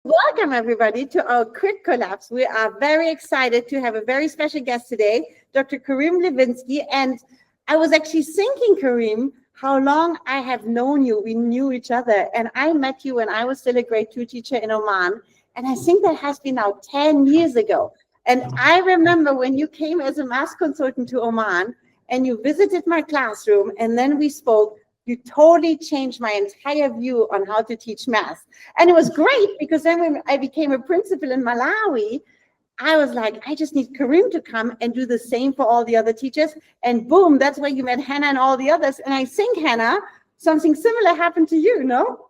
Welcome, everybody, to our Crit Collapse. We are very excited to have a very special guest today, Dr. Karim Letwinsky. And I was actually thinking, Karim, how long I have known you. We knew each other. And I met you when I was still a grade 2 teacher in Oman. And I think that has been now 10 years ago. And I remember when you came as a math consultant to Oman and you visited my classroom, and then we spoke. You totally changed my entire view on how to teach math. And it was great because then when I became a principal in Malawi, I was like, I just need Karim to come and do the same for all the other teachers. And boom, that's where you met Hannah and all the others. And I think, Hannah, something similar happened to you, no?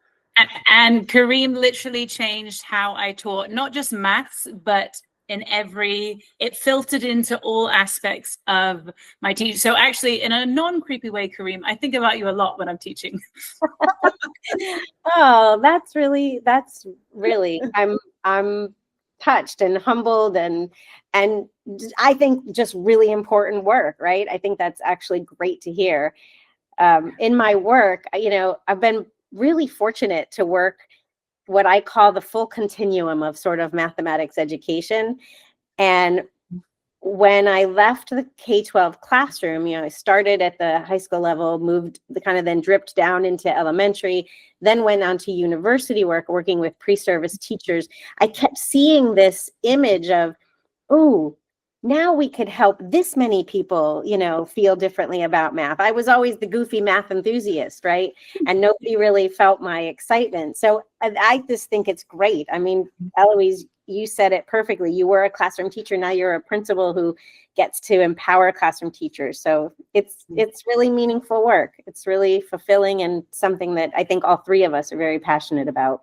And Karim literally changed how I taught, not just maths, but it filtered into all aspects of my teaching. So actually, in a non-creepy way, Karim, I think about you a lot when I'm teaching. Oh, that's really, I'm touched and humbled and I think just really important work, right? I think that's actually great to hear. In my work, I've been really fortunate to work what I call the full continuum of sort of mathematics education. And when I left the K-12 classroom, I started at the high school level, moved then dripped down into elementary, then went on to university work, working with pre-service teachers. I kept seeing this image of, oh, now we could help this many people, feel differently about math. I was always the goofy math enthusiast, right? And nobody really felt my excitement. So I just think it's great. I mean, Eloise, you said it perfectly. You were a classroom teacher. Now you're a principal who gets to empower classroom teachers. So it's really meaningful work. It's really fulfilling and something that I think all three of us are very passionate about.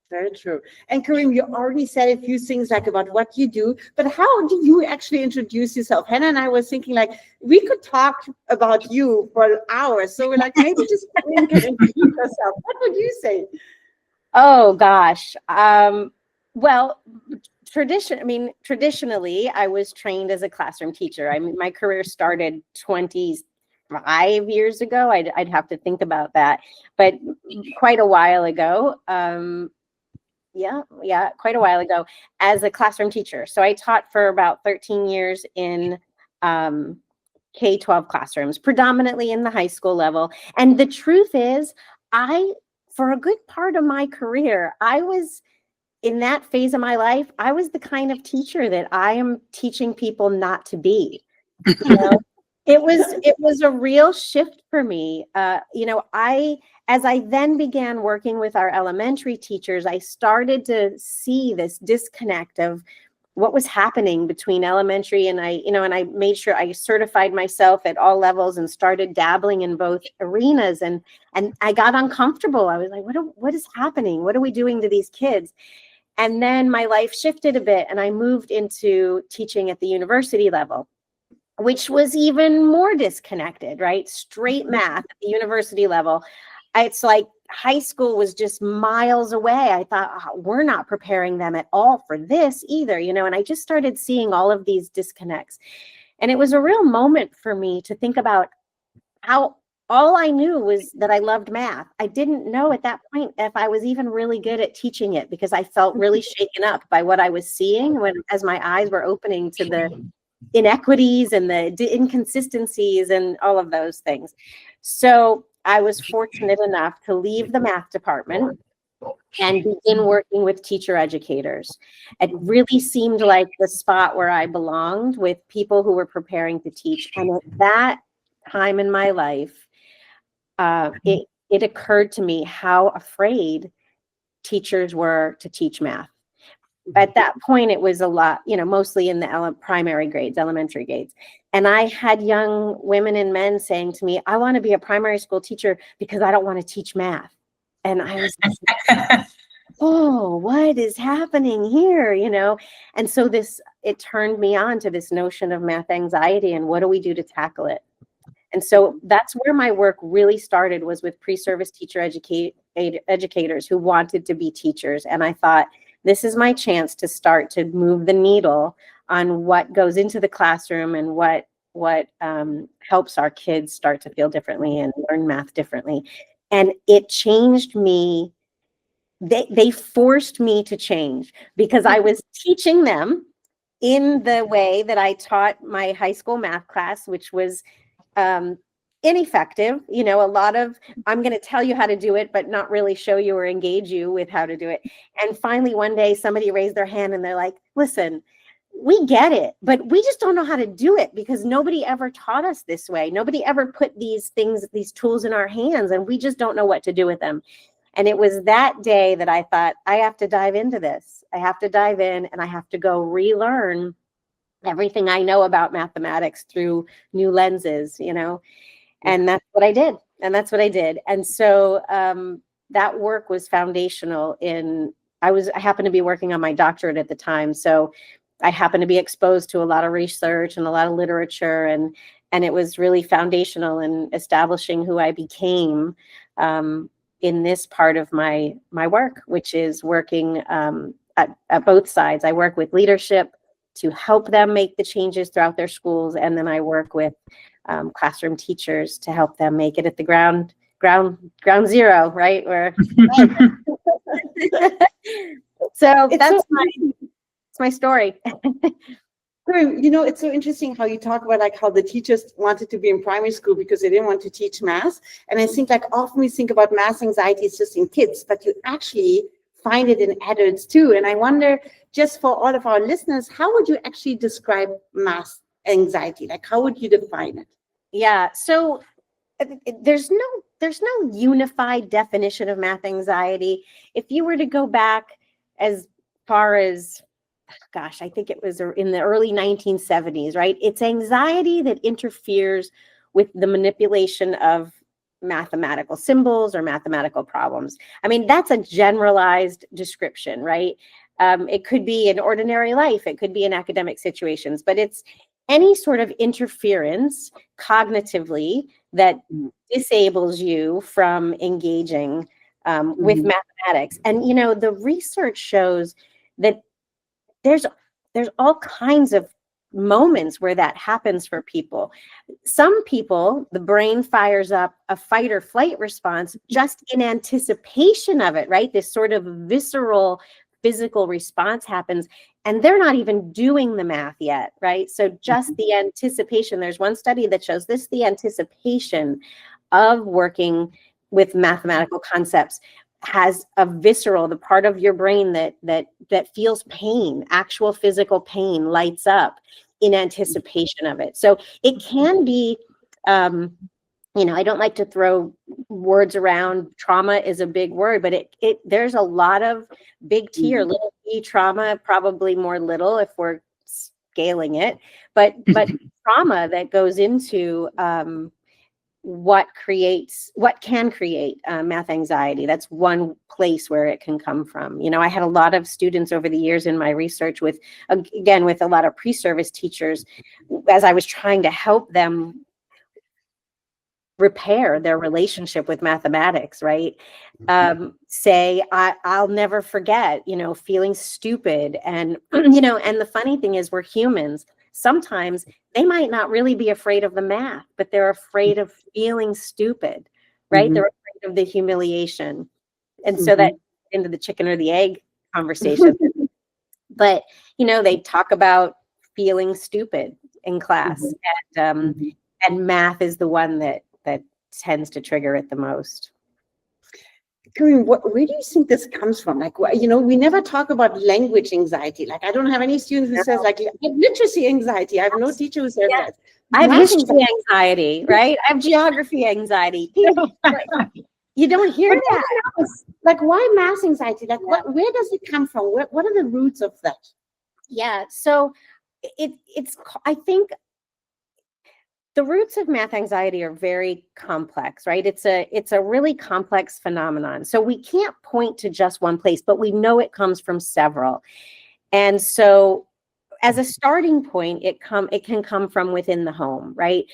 Very true. And Karim, you already said a few things about what you do, but how do you actually introduce yourself? Hannah and I were thinking we could talk about you for hours. So we're like, maybe just introduce yourself. What would you say? Oh gosh. Well, traditionally, I was trained as a classroom teacher. I mean, my career started 25 years ago. I'd have to think about that, but quite a while ago. Quite a while ago as a classroom teacher. So I taught for about 13 years in K-12 classrooms, predominantly in the high school level. And the truth is, for a good part of my career, I was in that phase of my life, I was the kind of teacher that I am teaching people not to be. It was a real shift for me. As I then began working with our elementary teachers, I started to see this disconnect of what was happening between elementary and I made sure I certified myself at all levels and started dabbling in both arenas. And I got uncomfortable. I was like, what is happening? What are we doing to these kids? And then my life shifted a bit and I moved into teaching at the university level, which was even more disconnected, right? Straight math at the university level. It's like high school was just miles away. I thought, we're not preparing them at all for this either, and I just started seeing all of these disconnects. And it was a real moment for me to think about how all I knew was that I loved math. I didn't know at that point if I was even really good at teaching it because I felt really shaken up by what I was seeing as my eyes were opening to the inequities and the inconsistencies and all of those things. So I was fortunate enough to leave the math department and begin working with teacher educators. It really seemed like the spot where I belonged with people who were preparing to teach. And at that time in my life, it occurred to me how afraid teachers were to teach math. At that point, it was a lot, mostly in the primary grades, elementary grades. And I had young women and men saying to me, I want to be a primary school teacher because I don't want to teach math. And I was like, oh, what is happening here? And so it turned me on to this notion of math anxiety and what do we do to tackle it? And so that's where my work really started, was with pre-service teacher educators who wanted to be teachers. And I thought, this is my chance to start to move the needle on what goes into the classroom and what helps our kids start to feel differently and learn math differently. And it changed me they forced me to change because I was teaching them in the way that I taught my high school math class, which was ineffective. You know, a lot of, I'm going to tell you how to do it, but not really show you or engage you with how to do it. And finally, one day somebody raised their hand and they're like, listen, we get it, but we just don't know how to do it because nobody ever taught us this way. Nobody ever put these things, these tools in our hands, and we just don't know what to do with them. And it was that day that I thought, I have to dive into this. I have to dive in and I have to go relearn everything I know about mathematics through new lenses, you know, and that's what I did. And so that work was foundational in, I happened to be working on my doctorate at the time. So I happened to be exposed to a lot of research and a lot of literature, and it was really foundational in establishing who I became in this part of my work, which is working at both sides. I work with leadership to help them make the changes throughout their schools, and then I work with classroom teachers to help them make it at the ground zero, right? Where so that's my story. You know, it's so interesting how you talk about like how the teachers wanted to be in primary school because they didn't want to teach math. And I think like often we think about math anxiety is just in kids, but you actually find it in adults too. And I wonder, just for all of our listeners, how would you actually describe math anxiety? Like, how would you define it? Yeah, so there's no unified definition of math anxiety. If you were to go back as far as, gosh, I think it was in the early 1970s, right? It's anxiety that interferes with the manipulation of mathematical symbols or mathematical problems. I mean, that's a generalized description, right? It could be in ordinary life, it could be in academic situations, but it's any sort of interference cognitively that disables you from engaging with mathematics. And, you know, the research shows that there's all kinds of moments where that happens for people. Some people, the brain fires up a fight or flight response just in anticipation of it, right? This sort of visceral physical response happens, and they're not even doing the math yet, right? So just the anticipation, there's one study that shows this, the anticipation of working with mathematical concepts has a visceral, the part of your brain that feels pain, actual physical pain lights up in anticipation of it. So it can be, you know, I don't like to throw words around. Trauma is a big word, but there's a lot of big T or little t trauma, probably more little if we're scaling it, but trauma that goes into what can create math anxiety. That's one place where it can come from. You know, I had a lot of students over the years in my research with a lot of pre-service teachers, as I was trying to help them repair their relationship with mathematics, right? Say, I'll never forget, you know, feeling stupid. And, you know, and the funny thing is we're humans. Sometimes they might not really be afraid of the math, but they're afraid of feeling stupid, right? They're afraid of the humiliation. And so that into the chicken or the egg conversation. But, you know, they talk about feeling stupid in class, and math is the one that tends to trigger it the most. Karim, where do you think this comes from? Like, you know, we never talk about language anxiety. Like, I don't have any student who says, like, I have literacy anxiety. I have no teacher who says that. I have history anxiety, right? I have geography anxiety. You don't hear that. Like, why math anxiety? Like, where does it come from? What are the roots of that? Yeah, so it's, I think, the roots of math anxiety are very complex, right? It's a really complex phenomenon. So we can't point to just one place, but we know it comes from several. And so as a starting point, it can come from within the home, right?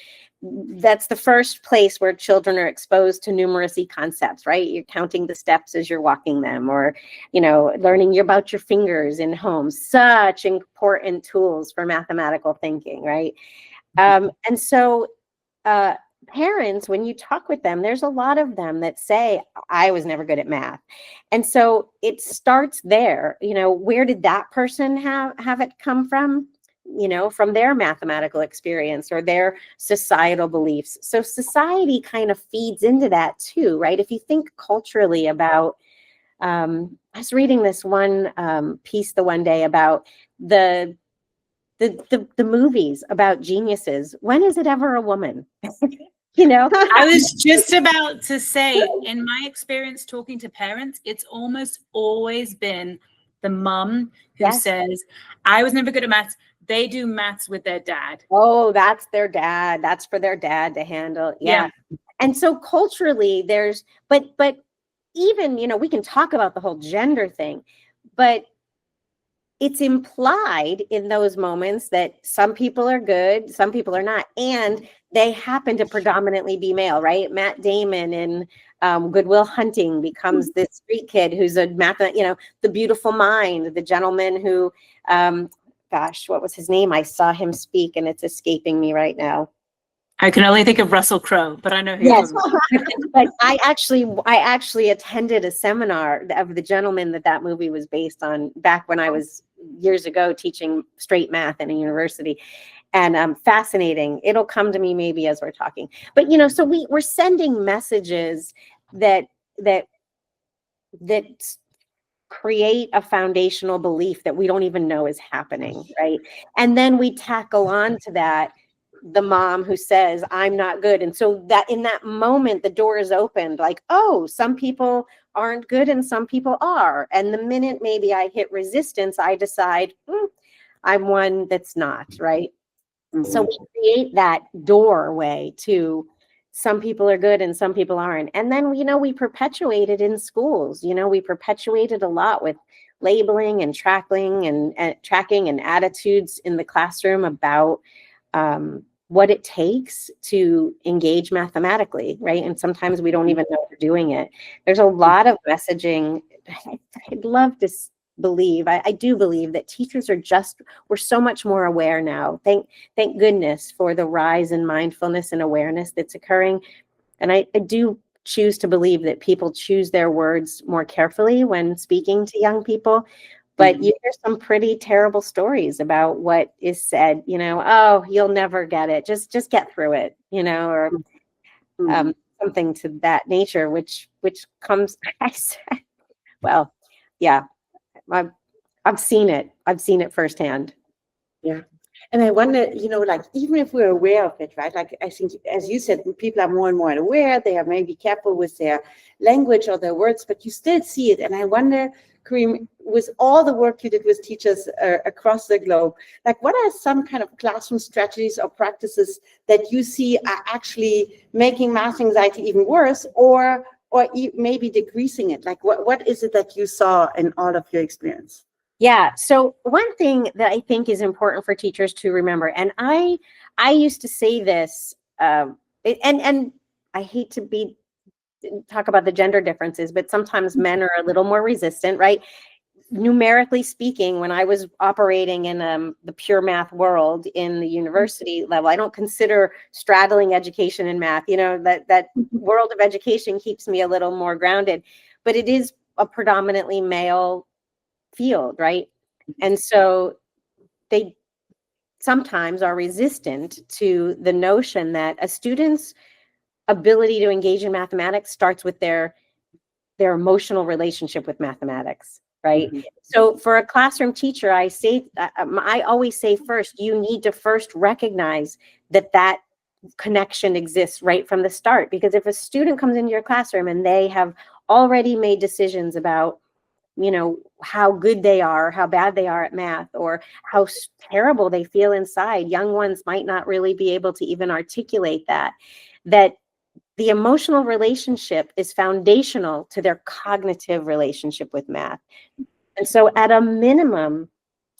That's the first place where children are exposed to numeracy concepts, right? You're counting the steps as you're walking them, or, you know, learning about your fingers in home. Such important tools for mathematical thinking, right? And so parents, when you talk with them, there's a lot of them that say, I was never good at math. And so it starts there. Where did that person have it come from? From their mathematical experience or their societal beliefs. So society kind of feeds into that too, right? If you think culturally about, I was reading this one piece the one day about the movies about geniuses. When is it ever a woman? I was just about to say, in my experience talking to parents, it's almost always been the mum who Yes. says, I was never good at maths. They do maths with their dad. Oh, that's their dad. That's for their dad to handle. Yeah. And so culturally but even, we can talk about the whole gender thing, but it's implied in those moments that some people are good, some people are not. And they happen to predominantly be male, right? Matt Damon in Good Will Hunting becomes this street kid who's a the beautiful mind, the gentleman who, gosh, what was his name? I saw him speak and it's escaping me right now. I can only think of Russell Crowe, but I know who you're Yes, talking about. but I actually attended a seminar of the gentleman that movie was based on back when I was years ago teaching straight math in a university, and fascinating. It'll come to me maybe as we're talking. But so we're sending messages that create a foundational belief that we don't even know is happening, right? And then we tackle on to that the mom who says, I'm not good. And so that in that moment, the door is opened like, oh, some people aren't good and some people are. And the minute maybe I hit resistance, I decide I'm one that's not, right? Mm-hmm. So we create that doorway to some people are good and some people aren't. And then, we perpetuate it in schools. We perpetuate it a lot with labeling and tracking and attitudes in the classroom about what it takes to engage mathematically, right? And sometimes we don't even know we're doing it. There's a lot of messaging. I'd love to believe, I do believe that teachers we're so much more aware now. Thank goodness for the rise in mindfulness and awareness that's occurring. And I do choose to believe that people choose their words more carefully when speaking to young people. But you hear some pretty terrible stories about what is said, oh, you'll never get it. Just get through it, or something to that nature, which comes, well, yeah, I've seen it. I've seen it firsthand. Yeah. And I wonder, even if we're aware of it, right? Like, I think, as you said, people are more and more aware. They are maybe careful with their language or their words, but you still see it. And I wonder, Karim, with all the work you did with teachers across the globe, like, what are some kind of classroom strategies or practices that you see are actually making math anxiety even worse, or maybe decreasing it? Like, what is it that you saw in all of your experience? Yeah. So one thing that I think is important for teachers to remember, and I used to say this, and I hate to talk about the gender differences, but sometimes men are a little more resistant, right? Numerically speaking, when I was operating in the pure math world in the university level, I don't consider straddling education and math. That world of education keeps me a little more grounded, but it is a predominantly male field, right? And so they sometimes are resistant to the notion that a student's ability to engage in mathematics starts with their emotional relationship with mathematics, right? Mm-hmm. So for a classroom teacher, I always say first, you need to first recognize that connection exists right from the start. Because if a student comes into your classroom and they have already made decisions about how good they are, how bad they are at math, or how terrible they feel inside, young ones might not really be able to even articulate that the emotional relationship is foundational to their cognitive relationship with math. And so at a minimum,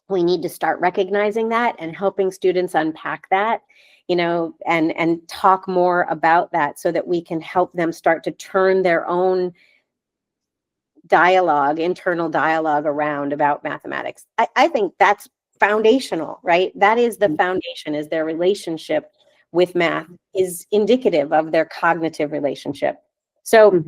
we need to start recognizing that and helping students unpack that, and talk more about that so that we can help them start to turn their own internal dialogue around about mathematics. I think that's foundational, right? That is the foundation, is their relationship with math is indicative of their cognitive relationship. So,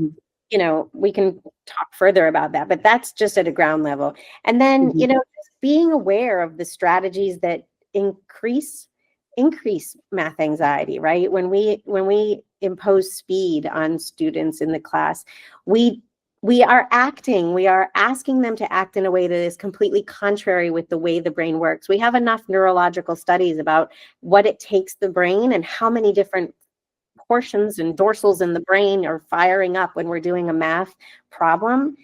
you know, we can talk further about that, but that's just at a ground level. And then, you know, just being aware of the strategies that increase math anxiety, right? When we impose speed on students in the class, we are asking them to act in a way that is completely contrary with the way the brain works. We have enough neurological studies about what it takes the brain and how many different portions and dorsals in the brain are firing up when we're doing a math problem,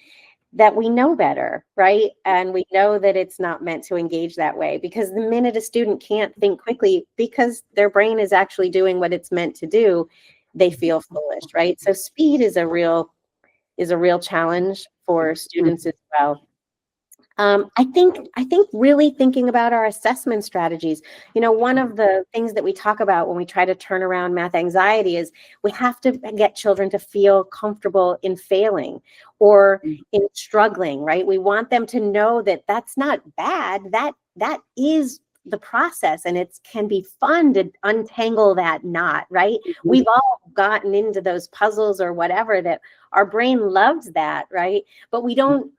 that we know better, right? And we know that it's not meant to engage that way, because the minute a student can't think quickly because their brain is actually doing what it's meant to do, they feel foolish, right? So speed is a real challenge for students as well. I think really thinking about our assessment strategies. You know, one of the things that we talk about when we try to turn around math anxiety is we have to get children to feel comfortable in failing or in struggling, right? We want them to know that that's not bad. That is the process, and it can be fun to untangle that knot, right? We've all gotten into those puzzles or whatever, that our brain loves that, right? But we don't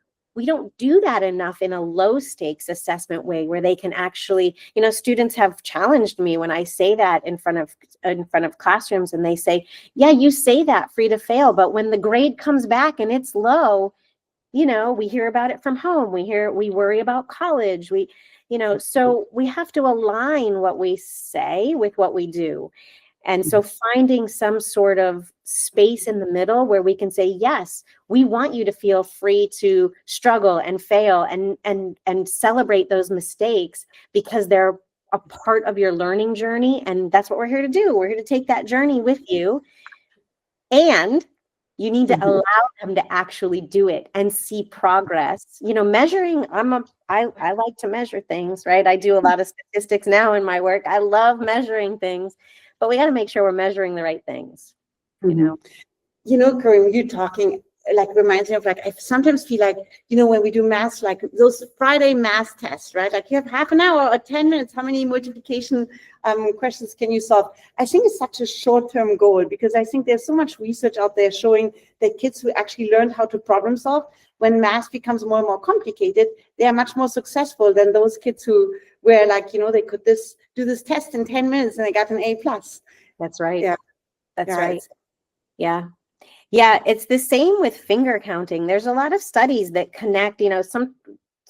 do that enough in a low stakes assessment way where they can actually, you know, students have challenged me when I say that in front of classrooms, and they say, yeah, you say that free to fail, but when the grade comes back and it's low, you know, we hear about it from home. We worry about college. So we have to align what we say with what we do. And so finding some sort of space in the middle where we can say, yes, we want you to feel free to struggle and fail and celebrate those mistakes, because they're a part of your learning journey. And that's what we're here to do. We're here to take that journey with you. And you need to allow them to actually do it and see progress. You know, measuring, I like to measure things, right? I do a lot of statistics now in my work. I love measuring things, but we got to make sure we're measuring the right things, you know? You know, Karim, you talking like reminds me of, like, I sometimes feel like, you know, when we do math, like those Friday math tests, right? Like you have half an hour or 10 minutes, how many multiplication questions can you solve? I think it's such a short-term goal, because I think there's so much research out there showing that kids who actually learned how to problem solve, when math becomes more and more complicated, they are much more successful than those kids who were like, you know, they could do this test in 10 minutes and they got an A+. That's right. Yeah. That's right. Yeah. Yeah, it's the same with finger counting. There's a lot of studies that connect, you know, some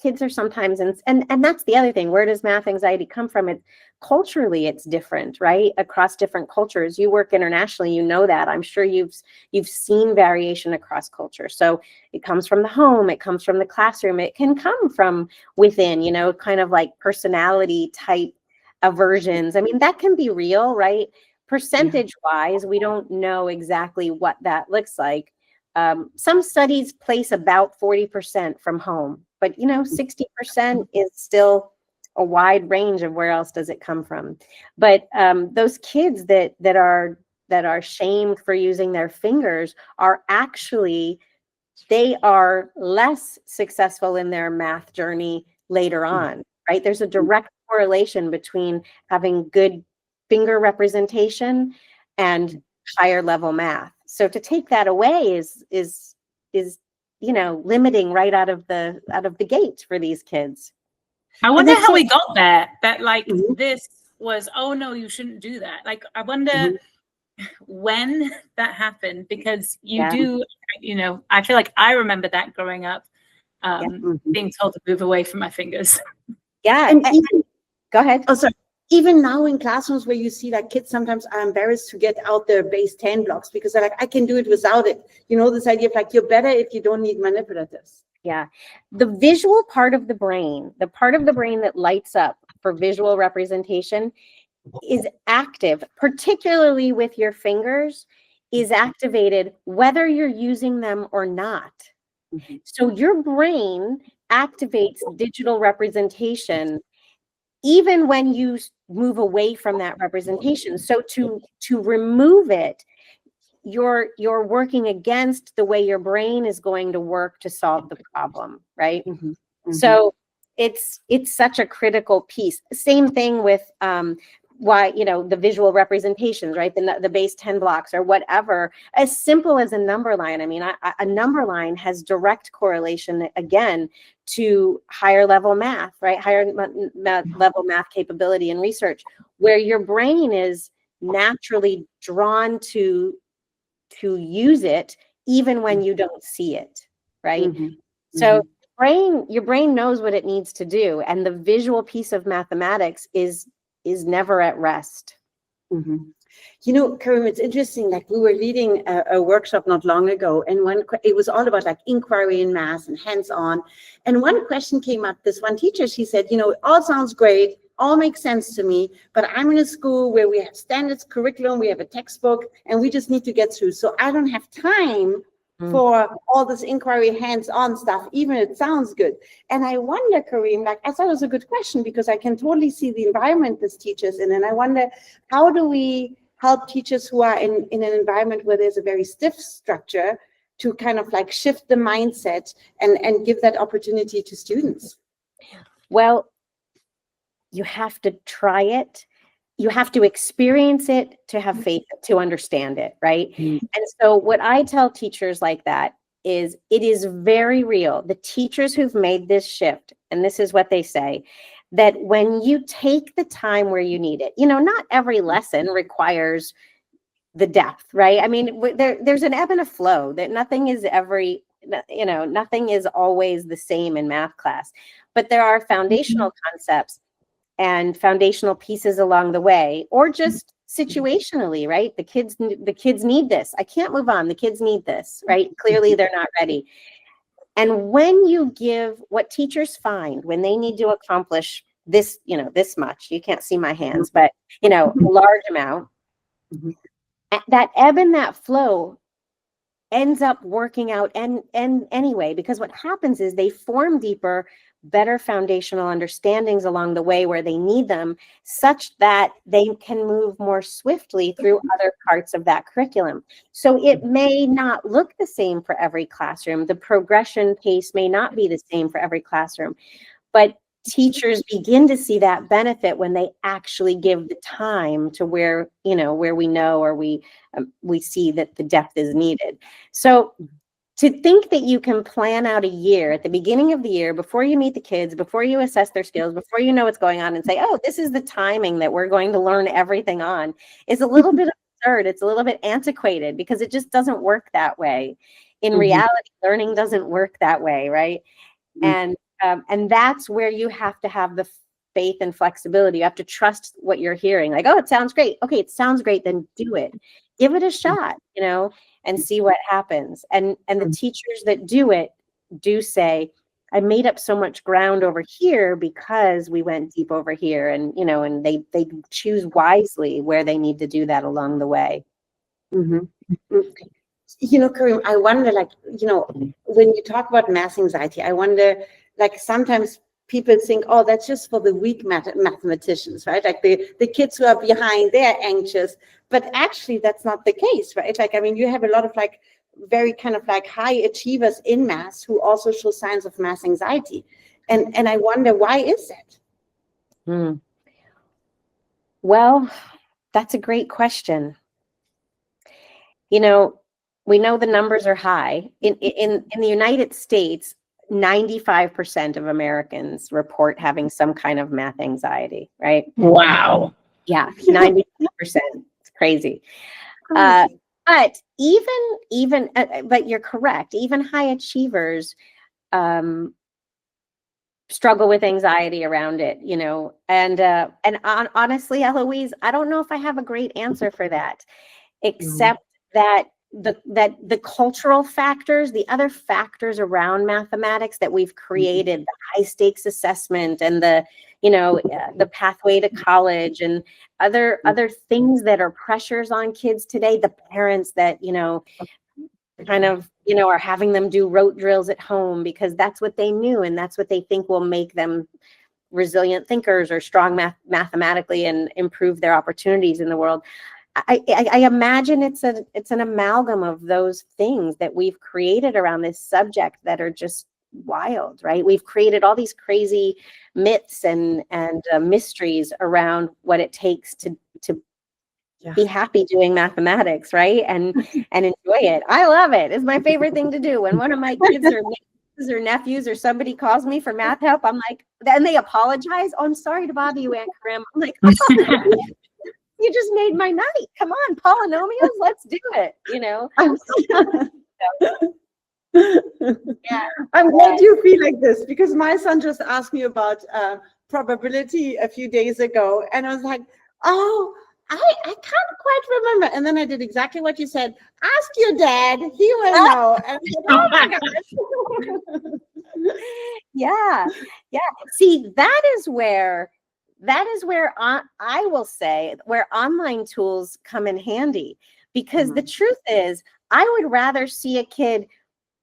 kids are sometimes, and that's the other thing. Where does math anxiety come from? Culturally, it's different, right? Across different cultures. You work internationally, you know that. I'm sure you've seen variation across culture. So it comes from the home, it comes from the classroom, it can come from within, you know, kind of like personality type aversions. I mean, that can be real, right? Percentage wise, we don't know exactly what that looks like. Some studies place about 40% from home, but, you know, 60% is still a wide range of where else does it come from. But those kids that are shamed for using their fingers are actually, they are less successful in their math journey later on, right? There's a direct correlation between having good finger representation and higher level math. So to take that away is you know, limiting right out of the gate for these kids. I wonder how we got there. That like this was, oh no, you shouldn't do that. Like I wonder when that happened, because you do, you know, I feel like I remember that growing up, being told to move away from my fingers. Yeah. And even, go ahead. Oh, sorry. Even now in classrooms where you see like kids sometimes are embarrassed to get out their base 10 blocks because they're like, I can do it without it. You know, this idea of like, you're better if you don't need manipulatives. Yeah. The visual part of the brain, the part of the brain that lights up for visual representation is active, particularly with your fingers, is activated whether you're using them or not. So your brain activates digital representation even when you move away from that representation. So to remove it, you're working against the way your brain is going to work to solve the problem, right? So it's such a critical piece. Same thing with why, the visual representations, right? The base 10 blocks or whatever, as simple as a number line. I mean, a number line has direct correlation, again, to higher level math, right? Higher level math capability and research, where your brain is naturally drawn to use it, even when you don't see it, right? So your brain knows what it needs to do, and the visual piece of mathematics is never at rest. Karim, it's interesting. Like, we were leading a workshop not long ago, and it was all about like inquiry in math and hands-on. And one question came up. This one teacher, she said, it all sounds great, all makes sense to me, but I'm in a school where we have standards curriculum, we have a textbook, and we just need to get through. So I don't have time for all this inquiry hands-on stuff, even if it sounds good. And I wonder, Karim, like, I thought it was a good question, because I can totally see the environment this teacher's in. And I wonder, how do we help teachers who are in an environment where there's a very stiff structure to kind of like shift the mindset and give that opportunity to students? Well, you have to try it. You have to experience it to have faith, to understand it, right? And so what I tell teachers like that is, it is very real. The teachers who've made this shift, and this is what they say, that when you take the time where you need it, not every lesson requires the depth, right? I mean, there's an ebb and a flow, that nothing is nothing is always the same in math class, but there are foundational concepts and foundational pieces along the way, or just situationally, right? The kids need this. I can't move on. The kids need this, right? Clearly they're not ready. And when you give, what teachers find when they need to accomplish this, this much, you can't see my hands, but, a large amount, that ebb and that flow ends up working out and anyway, because what happens is they form deeper, better foundational understandings along the way where they need them, such that they can move more swiftly through other parts of that curriculum. So it may not look the same for every classroom. The progression pace may not be the same for every classroom, but teachers begin to see that benefit when they actually give the time to where we know, or we see that the depth is needed. So to think that you can plan out a year at the beginning of the year, before you meet the kids, before you assess their skills, before you know what's going on, and say, oh, this is the timing that we're going to learn everything on, is a little bit absurd. It's a little bit antiquated, because it just doesn't work that way. In reality, learning doesn't work that way, right? And that's where you have to have the faith and flexibility. You have to trust what you're hearing. Like, oh, it sounds great. Okay, it sounds great. Then do it. Give it a shot, and see what happens. And the teachers that do it do say, I made up so much ground over here because we went deep over here. And, and they choose wisely where they need to do that along the way. Karim, I wonder, when you talk about math anxiety, I wonder, sometimes people think, oh, that's just for the weak mathematicians, right? Like the kids who are behind, they're anxious. But actually, that's not the case, right? You have a lot of very kind of high achievers in math who also show signs of math anxiety. And I wonder, why is that? Well, that's a great question. We know the numbers are high. In the United States, 95% of Americans report having some kind of math anxiety, right? Wow. Yeah, 95%. It's crazy. But but you're correct. Even high achievers struggle with anxiety around it, and honestly, Eloise, I don't know if I have a great answer for that, except that the cultural factors, the other factors around mathematics that we've created, the high stakes assessment and the pathway to college and other things that are pressures on kids today, the parents that, are having them do rote drills at home because that's what they knew and that's what they think will make them resilient thinkers or strong mathematically and improve their opportunities in the world. I imagine it's an amalgam of those things that we've created around this subject that are just wild, right? We've created all these crazy myths and mysteries around what it takes to be happy doing mathematics, right? And enjoy it. I love it. It's my favorite thing to do. When one of my kids or nieces or nephews or somebody calls me for math help, I'm like, then they apologize. Oh, I'm sorry to bother you, Aunt Karim. I'm like, oh, you just made my night. Come on, polynomials, let's do it. Yeah. I'm glad you feel like this, because my son just asked me about probability a few days ago, and I was like, oh, I can't quite remember. And then I did exactly what you said. Ask your dad, he will know. And I said, oh my gosh. Yeah. See, that is where I will say where online tools come in handy, because the truth is, I would rather see a kid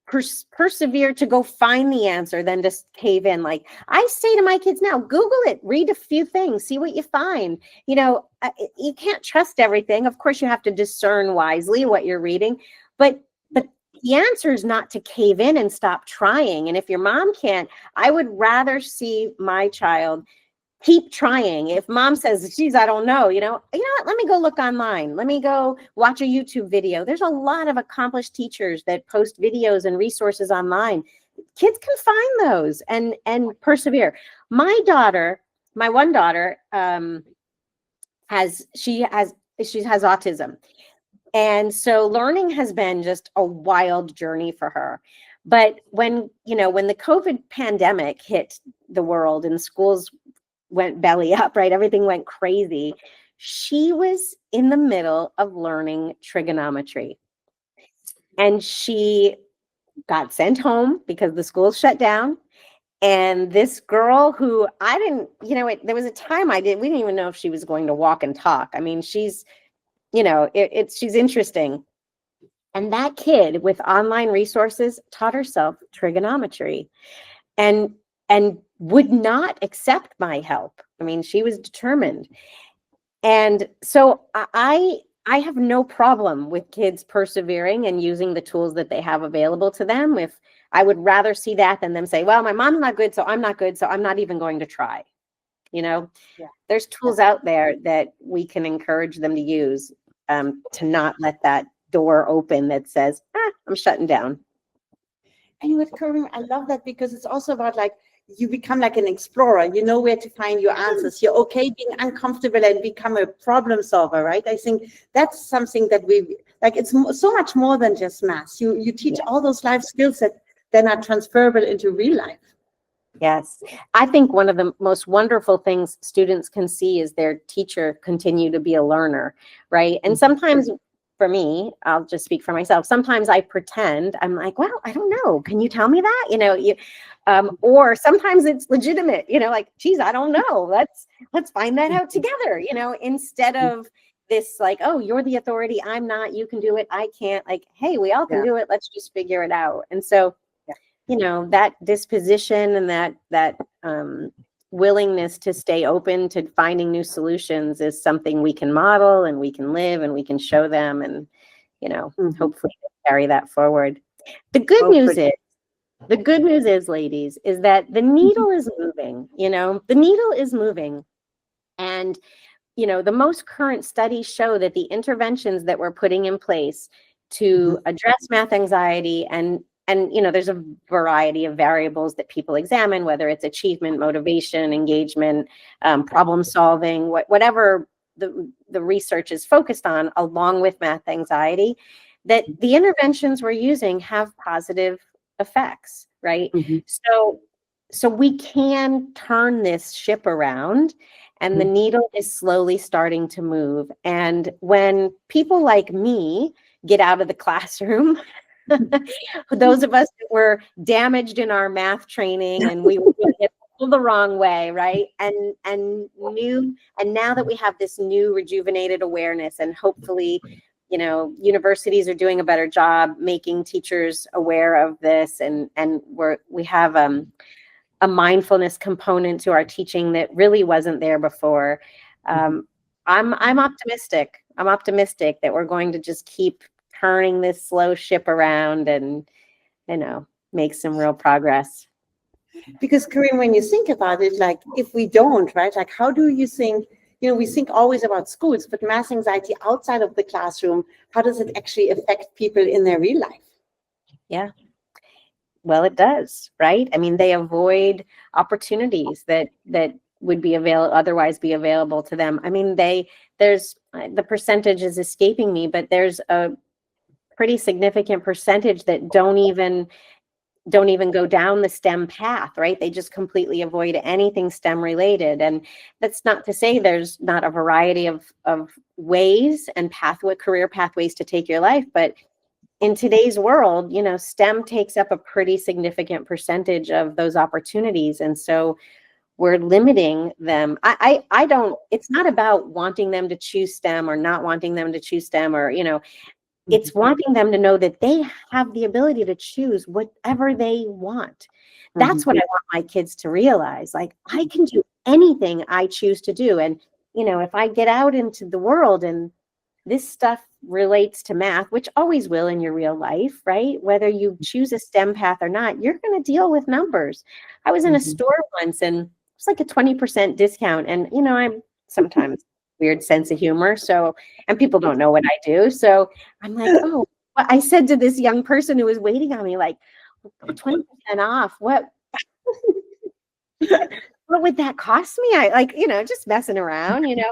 persevere to go find the answer than just cave in. Like I say to my kids now, Google it, read a few things, see what you find. You can't trust everything. Of course, you have to discern wisely what you're reading, but the answer is not to cave in and stop trying. And if your mom can't, I would rather see my child keep trying. If mom says, geez, I don't know, you know what, let me go look online. Let me go watch a YouTube video. There's a lot of accomplished teachers that post videos and resources online. Kids can find those and persevere. My one daughter, has autism. And so learning has been just a wild journey for her. But when the COVID pandemic hit the world and schools went belly up, right? Everything went crazy. She was in the middle of learning trigonometry. And she got sent home because the school shut down. And this girl who I didn't, there was a time we didn't even know if she was going to walk and talk. I mean, she's, she's interesting. And that kid with online resources taught herself trigonometry and would not accept my help. I mean, she was determined. And so I have no problem with kids persevering and using the tools that they have available to them. If I would rather see that than them say, well, my mom's not good, so I'm not good, so I'm not even going to try. There's tools out there that we can encourage them to use to not let that door open that says, I'm shutting down. And with Karim, I love that, because it's also about you become like an explorer. You know where to find your answers. You're okay being uncomfortable and become a problem solver, right? I think that's something that it's so much more than just math. You teach all those life skills that then are transferable into real life. Yes. I think one of the most wonderful things students can see is their teacher continue to be a learner, right? And sometimes for me, I'll just speak for myself. Sometimes I pretend, I'm like, well, I don't know. Can you tell me that? Or sometimes it's legitimate, geez, I don't know. Let's find that out together, instead of this oh, you're the authority, I'm not, you can do it, I can't. Hey, we all can do it. Let's just figure it out. And so, that disposition and that willingness to stay open to finding new solutions is something we can model and we can live and we can show them and, hopefully carry that forward. The good news is, ladies, is that the needle is moving, the needle is moving. And, the most current studies show that the interventions that we're putting in place to address math anxiety and there's a variety of variables that people examine, whether it's achievement, motivation, engagement, problem solving, whatever the research is focused on, along with math anxiety, that the interventions we're using have positive effects, right? So we can turn this ship around, and the needle is slowly starting to move. And when people like me get out of the classroom, those of us that were damaged in our math training and we hit the wrong way, right? And now that we have this new rejuvenated awareness, and hopefully, universities are doing a better job making teachers aware of this, and we have a mindfulness component to our teaching that really wasn't there before. I'm optimistic. I'm optimistic that we're going to just keep turning this slow ship around, and make some real progress. Because Karim, when you think about it, like if we don't, right, like how do you think, we think always about schools, but math anxiety outside of the classroom, how does it actually affect people in their real life? Yeah. Well, it does, right? I mean, they avoid opportunities that would be otherwise be available to them. I mean, there's the percentage is escaping me, but there's a pretty significant percentage that don't even go down the STEM path, right? They just completely avoid anything STEM related. And that's not to say there's not a variety of ways and career pathways to take your life, but in today's world, STEM takes up a pretty significant percentage of those opportunities. And so we're limiting them. I don't, it's not about wanting them to choose STEM or not wanting them to choose STEM or, it's wanting them to know that they have the ability to choose whatever they want. That's what I want my kids to realize. Like, I can do anything I choose to do. And, if I get out into the world and this stuff relates to math, which always will in your real life, right? Whether you choose a STEM path or not, you're going to deal with numbers. I was in a store once and it was like a 20% discount. And, I'm sometimes weird sense of humor. So, and people don't know what I do. So I'm like, oh, I said to this young person who was waiting on me, like, 20% off, what would that cost me? I like, just messing around, And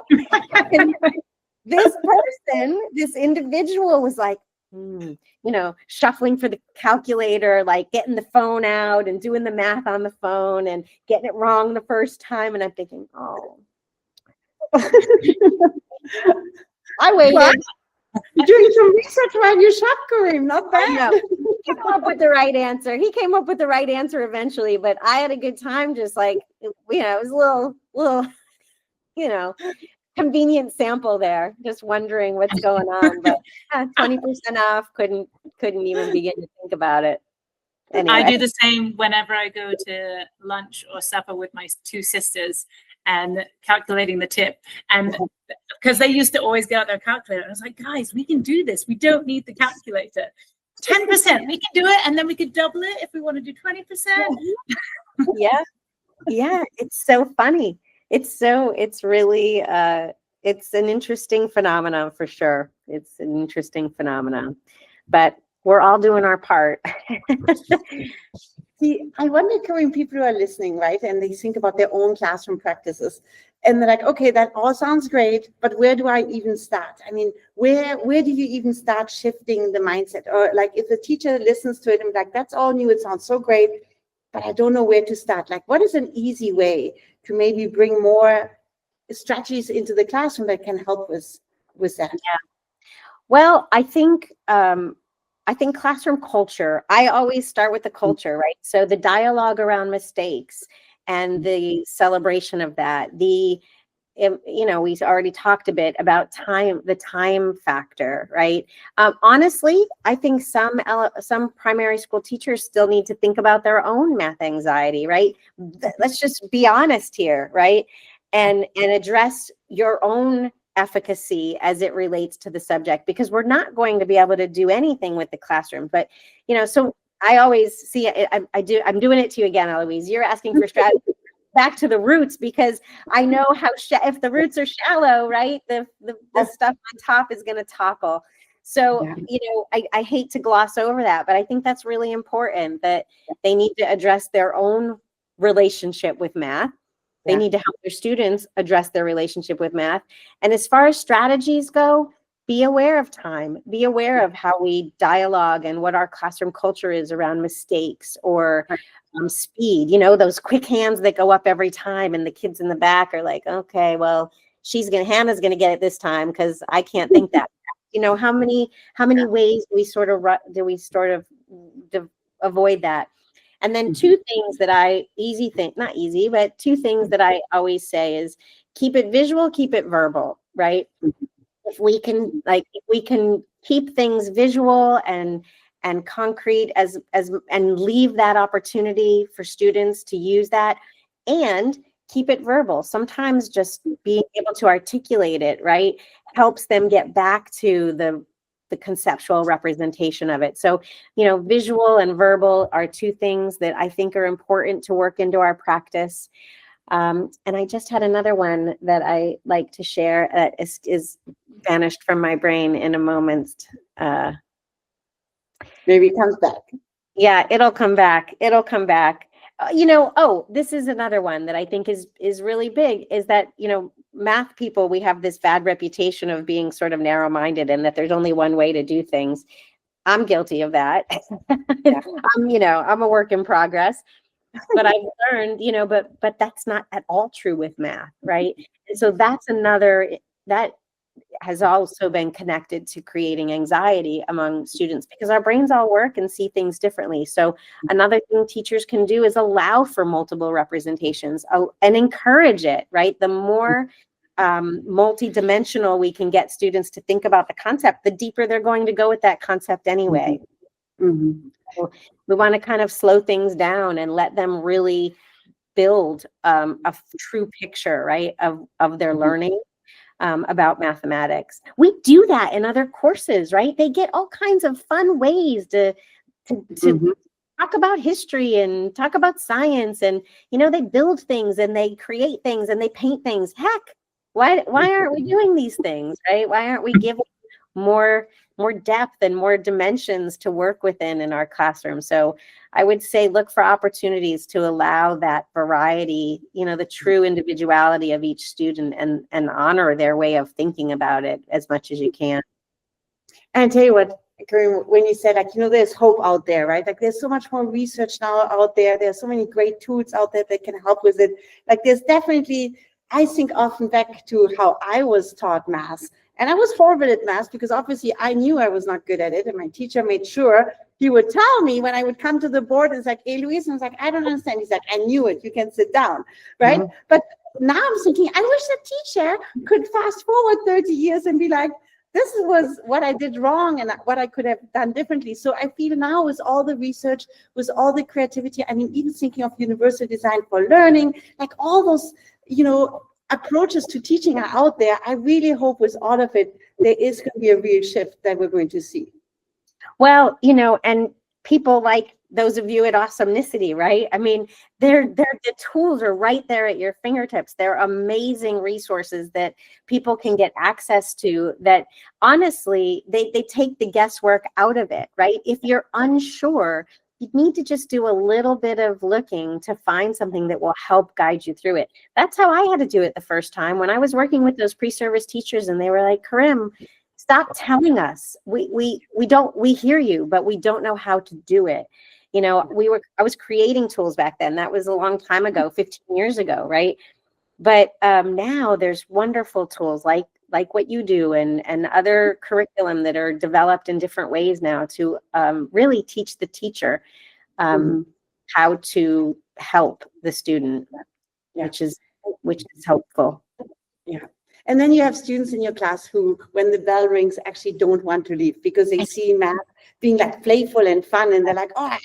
this individual was like, shuffling for the calculator, like getting the phone out and doing the math on the phone and getting it wrong the first time. And I'm thinking, oh, I waited. What? You're doing some research while you shop, Karim. Not bad. He came up with the right answer. He came up with the right answer eventually, but I had a good time. Just like, it was a little, convenient sample there. Just wondering what's going on. But 20% off. Couldn't even begin to think about it. Anyway. I do the same whenever I go to lunch or supper with my two sisters and calculating the tip. And because they used to always get out their calculator. I was like, guys, we can do this. We don't need the calculator. 10%, we can do it. And then we could double it if we want to do 20%. Yeah. It's so funny. It's really, it's an interesting phenomenon for sure. It's an interesting phenomenon, but we're all doing our part. See, I wonder, Karim, people who are listening, right, and they think about their own classroom practices, and they're like, okay, that all sounds great, but where do I even start? I mean, where do you even start shifting the mindset? Or like, if the teacher listens to it and like, that's all new, it sounds so great, but I don't know where to start. Like, what is an easy way to maybe bring more strategies into the classroom that can help with that? Yeah. Well, I think classroom culture, I always start with the culture, right? So the dialogue around mistakes and the celebration of that, we already talked a bit about the time factor, right? Honestly, I think some primary school teachers still need to think about their own math anxiety, right? Let's just be honest here, right? And address your own efficacy as it relates to the subject, because we're not going to be able to do anything with the classroom. But, so I always see it. I'm doing it to you again, Eloise. You're asking for strategy. Back to the roots, because I know how if the roots are shallow, right, the stuff on top is going to topple. So, I hate to gloss over that, but I think that's really important, that they need to address their own relationship with math. They need to help their students address their relationship with math. And as far as strategies go, be aware of time, be aware of how we dialogue and what our classroom culture is around mistakes or speed, those quick hands that go up every time. And the kids in the back are like, okay, well, Hannah's going to get it this time because I can't think that. How many ways do we sort of avoid that? And then two things that two things that I always say is keep it visual, keep it verbal, right? If we can keep things visual and concrete and leave that opportunity for students to use that, and keep it verbal. Sometimes just being able to articulate it, right, helps them get back to the the conceptual representation of it. So, you know, visual and verbal are two things that I think are important to work into our practice. And I just had another one that I like to share that is vanished from my brain in a moment. Maybe it comes back. Yeah, it'll come back. It'll come back. You know, oh, this is another one that I think is really big, is that, you know, math people, we have this bad reputation of being sort of narrow-minded and that there's only one way to do things. I'm guilty of that. You know, I'm a work in progress, but I've learned, you know, but that's not at all true with math, right? And so that's another, that has also been connected to creating anxiety among students because our brains all work and see things differently. So another thing teachers can do is allow for multiple representations and encourage it, right? The more multi-dimensional we can get students to think about the concept, the deeper they're going to go with that concept anyway. Mm-hmm. So we want to kind of slow things down and let them really build a true picture, right, of their learning. About mathematics. We do that in other courses, right? They get all kinds of fun ways to talk about history and talk about science, and you know, they build things and they create things and they paint things. Heck, why aren't we doing these things, right? Why aren't we giving more depth and more dimensions to work within in our classroom? So I would say look for opportunities to allow that variety, you know, the true individuality of each student, and honor their way of thinking about it as much as you can. And I tell you what, Karim, when you said, like, you know, there's hope out there, right? Like, there's so much more research now out there. There's so many great tools out there that can help with it. Like, there's definitely, I think often back to how I was taught math. And I was horrible at math because obviously I knew I was not good at it. And my teacher made sure he would tell me when I would come to the board, and it's like, hey, Louise, and I was like, I don't understand. He's like, I knew it. You can sit down, right? Mm-hmm. But now I'm thinking, I wish the teacher could fast forward 30 years and be like, this was what I did wrong and what I could have done differently. So I feel now with all the research, with all the creativity, I mean, even thinking of universal design for learning, like all those, you know, approaches to teaching are out there. I really hope with all of it, there is going to be a real shift that we're going to see. Well, you know, and people like those of you at Awesomenicity, right? I mean, the tools are right there at your fingertips. They're amazing resources that people can get access to that honestly, they take the guesswork out of it, right? If you're unsure, you need to just do a little bit of looking to find something that will help guide you through it. That's how I had to do it the first time when I was working with those pre-service teachers, and they were like, Karim, stop telling us. We hear you, but we don't know how to do it. You know, I was creating tools back then. That was a long time ago, 15 years ago, right? But now there's wonderful tools like what you do and other curriculum that are developed in different ways now to really teach the teacher how to help the student, which is helpful. Yeah. And then you have students in your class who, when the bell rings, actually don't want to leave because they see math being like playful and fun, and they're like, oh,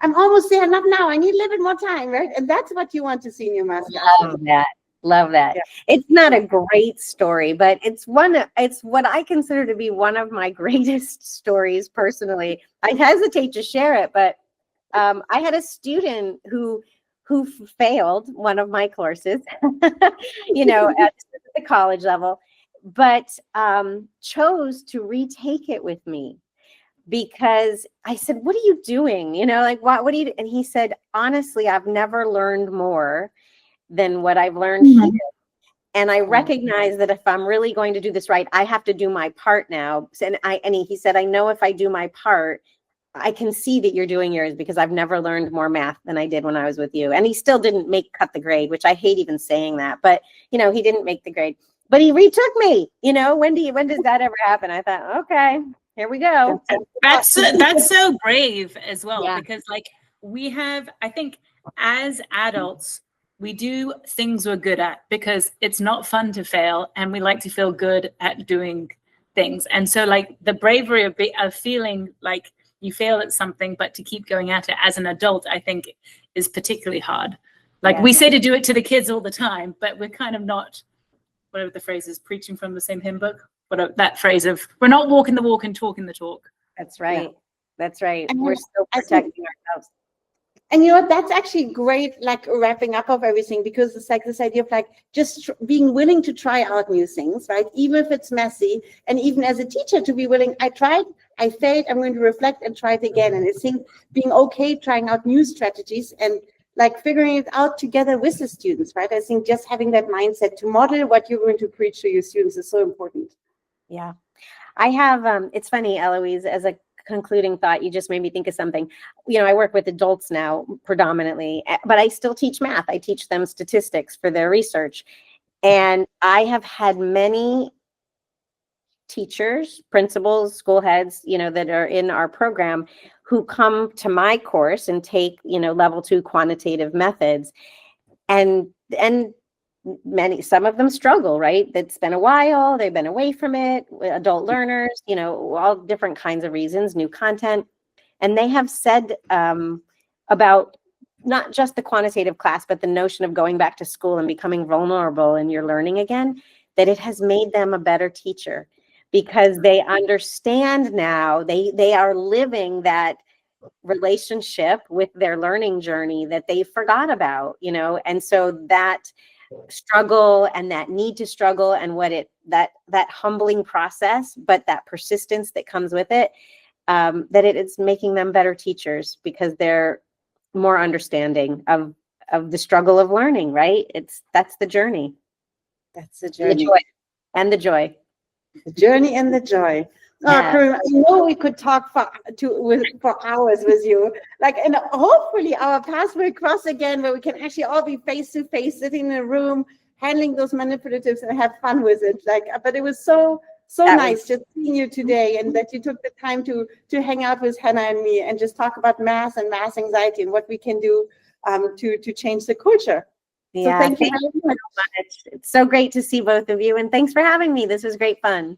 I'm almost there, not now, I need a little bit more time, right? And that's what you want to see in your math class. Love that. Yeah. It's not a great story, but it's what I consider to be one of my greatest stories personally. I hesitate to share it, but I had a student who failed one of my courses, you know, at the college level, but chose to retake it with me because I said, what are you doing? You know, like, what do you do? And he said, honestly, I've never learned more than what I've learned here. And I recognize that if I'm really going to do this right, I have to do my part now. And he said, I know if I do my part, I can see that you're doing yours because I've never learned more math than I did when I was with you. And he still didn't cut the grade, which I hate even saying that, but you know, he didn't make the grade, but he retook me. You know, when does that ever happen? I thought, okay, here we go. That's so brave as well, because like we have, I think as adults, we do things we're good at because it's not fun to fail and we like to feel good at doing things. And so like the bravery of feeling like you fail at something, but to keep going at it as an adult, I think is particularly hard. Like we say to do it to the kids all the time, but we're kind of not, whatever the phrase is, preaching from the same hymn book. that phrase of we're not walking the walk and talking the talk. That's right. That's right. And We're still I think- protecting ourselves. And you know what, that's actually great, like wrapping up of everything, because it's like this idea of like just being willing to try out new things, right? Even if it's messy, and even as a teacher to be willing, I tried, I failed, I'm going to reflect and try it again. And I think being okay trying out new strategies and like figuring it out together with the students, right? I think just having that mindset to model what you're going to preach to your students is so important. Yeah. I have, it's funny, Eloise, as a concluding thought, you just made me think of something. You know, I work with adults now predominantly, but I still teach math. I teach them statistics for their research. And I have had many teachers, principals, school heads, you know, that are in our program who come to my course and take, you know, level 2 quantitative methods. And some of them struggle, right? It's been a while, they've been away from it, adult learners, you know, all different kinds of reasons, new content. And they have said about not just the quantitative class, but the notion of going back to school and becoming vulnerable in your learning again, that it has made them a better teacher because they understand now, they are living that relationship with their learning journey that they forgot about, you know, and so that struggle and that need to struggle and what that humbling process, but that persistence that comes with it, that it is making them better teachers because they're more understanding of the struggle of learning, right? That's the journey. That's the journey. The joy. And the joy. The journey and the joy. Yeah. Karim, I know we could talk for hours with you. Like, and hopefully our paths will cross again, where we can actually all be face to face, sitting in a room, handling those manipulatives, and have fun with it. Like, but it was so nice just seeing you today, and that you took the time to hang out with Hannah and me, and just talk about math and math anxiety and what we can do to change the culture. Yeah, so thank you very much. It's so great to see both of you, and thanks for having me. This was great fun.